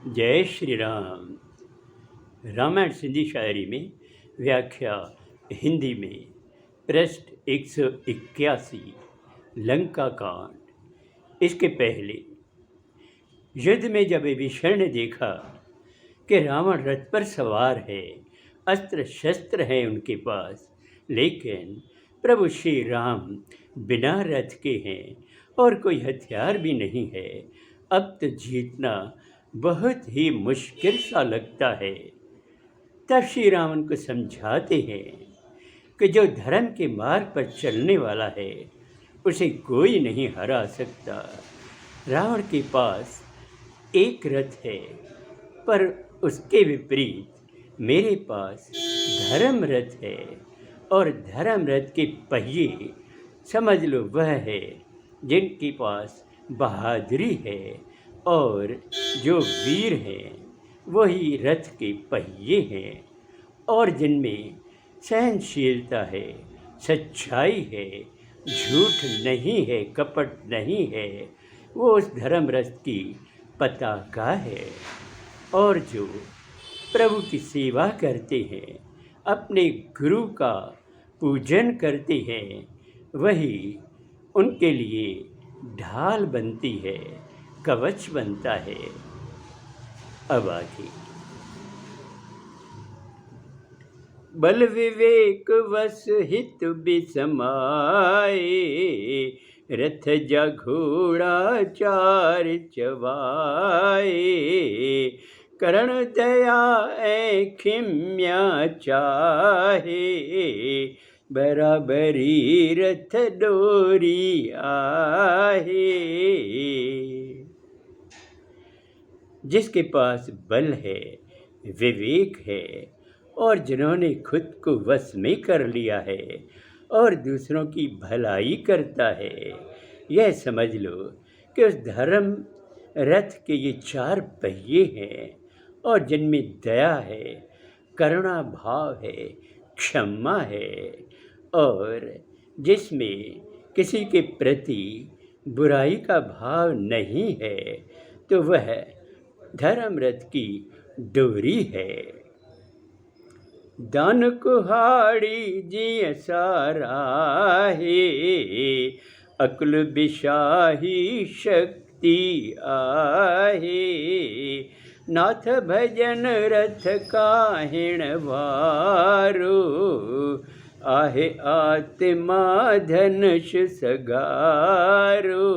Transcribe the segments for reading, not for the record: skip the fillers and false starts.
जय श्री राम। रामायण सिंधी शायरी में व्याख्या हिंदी में पृष्ठ 181 लंका कांड। इसके पहले युद्ध में जब विभीषण ने देखा कि रावण रथ पर सवार है, अस्त्र शस्त्र हैं उनके पास, लेकिन प्रभु श्री राम बिना रथ के हैं और कोई हथियार भी नहीं है, अब तो जीतना बहुत ही मुश्किल सा लगता है। तब श्री राम उनको समझाते हैं कि जो धर्म के मार्ग पर चलने वाला है उसे कोई नहीं हरा सकता। रावण के पास एक रथ है, पर उसके विपरीत मेरे पास धर्म रथ है, और धर्म रथ के पहिए समझ लो वह है जिनके पास बहादुरी है, और जो वीर हैं वही रथ के पहिए हैं, और जिनमें सहनशीलता है, सच्चाई है, झूठ नहीं है, कपट नहीं है, वो उस धर्म रथ की पताका है। और जो प्रभु की सेवा करते हैं, अपने गुरु का पूजन करते हैं, वही उनके लिए ढाल बनती है, कवच बनता है। अब आगे बल विवेक वस हित बिसमाए, रथ जा घोड़ा चार चवाए, करण दया ए खिम्या चाहे, बराबरी रथ डोरी आहे। जिसके पास बल है, विवेक है, और जिन्होंने खुद को वश में कर लिया है और दूसरों की भलाई करता है, यह समझ लो कि उस धर्म रथ के ये चार पहिए हैं, और जिनमें दया है, करुणा भाव है, क्षमा है, और जिसमें किसी के प्रति बुराई का भाव नहीं है, तो वह धर्म रथ की डोरी है। दान कुहाड़ी जी सारा है, अकुल बिशाही शक्ति आहे, नाथ भजन रथ काहिण वारो, आहे आत्मा धनुष सगारो।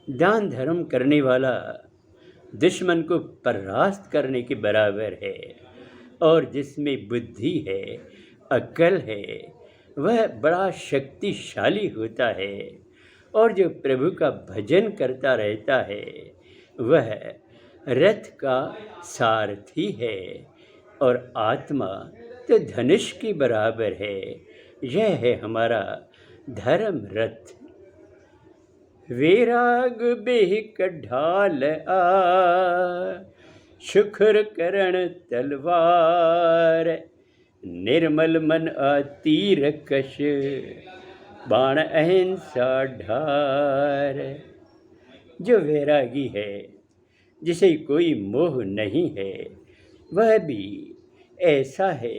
दान धर्म करने वाला दुश्मन को परास्त करने के बराबर है, और जिसमें बुद्धि है, अक्ल है, वह बड़ा शक्तिशाली होता है, और जो प्रभु का भजन करता रहता है वह रथ का सारथी है, और आत्मा तो धनुष के बराबर है। यह है हमारा धर्म रथ। वैराग बेहक ढाल आ, शुक्र करण तलवार, निर्मल मन आ तीर कश, बाण अहिंसा ढार। जो वैरागी है, जिसे कोई मोह नहीं है, वह भी ऐसा है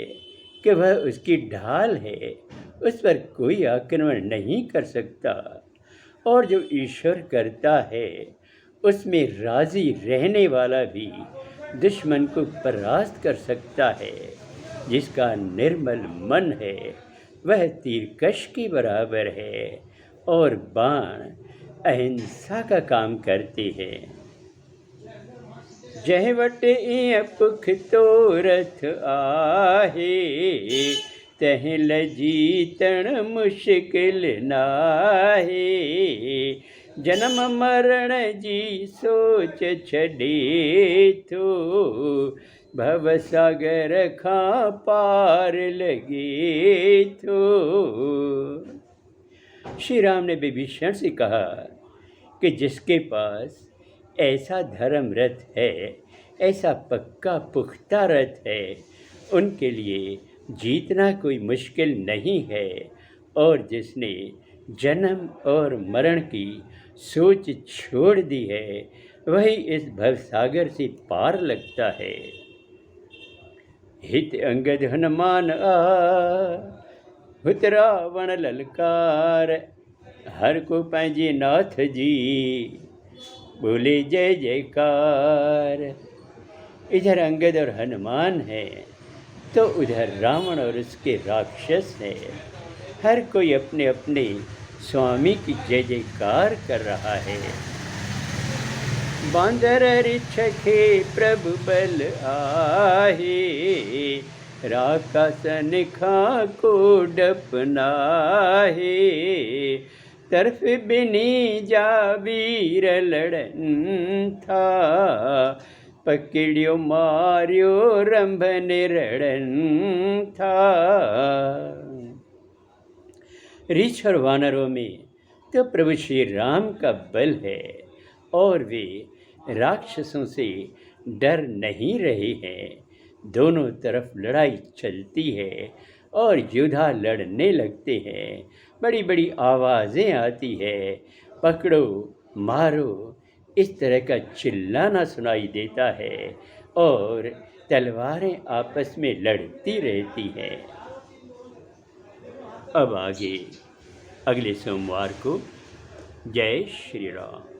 कि वह उसकी ढाल है, उस पर कोई आक्रमण नहीं कर सकता, और जो ईश्वर करता है उसमें राजी रहने वाला भी दुश्मन को परास्त कर सकता है। जिसका निर्मल मन है वह तीरकश के बराबर है, और बाण अहिंसा का काम करते हैं। जहवट इं पुख तो रथ आहे, तह जीतण मुश्किल नाहे, जन्म मरण जी सोच छॾे थो, भव सागर खां पार लगे थो। श्री राम ने विभीषण से कहा कि जिसके पास ऐसा धर्म रथ है, ऐसा पक्का पुख्ता रथ है, उनके लिए जीतना कोई मुश्किल नहीं है, और जिसने जन्म और मरण की सोच छोड़ दी है, वही इस भवसागर से पार लगता है। हित अंगद हनुमान हुत रावण ललकार, हर को पंहिंजे नाथ जी बोले जय जयकार। इधर अंगद और हनुमान है तो उधर रावण और उसके राक्षस है। हर कोई अपने अपने स्वामी की जय जयकार कर रहा है। बांदर रिछखे प्रभु बल आहे, राकासन खाको डपनाहे, तरफ बिनी जा वीर लड़न था, पकड़ियो मारियो रंभ निरड़न था। रीछ और वानरों में तो प्रभु श्री राम का बल है और वे राक्षसों से डर नहीं रहे हैं। दोनों तरफ लड़ाई चलती है और योद्धा लड़ने लगते हैं। बड़ी बड़ी आवाज़ें आती है, पकड़ो मारो इस तरह का चिल्लाना सुनाई देता है और तलवारें आपस में लड़ती रहती हैं। अब आगे अगले सोमवार को। जय श्री राम।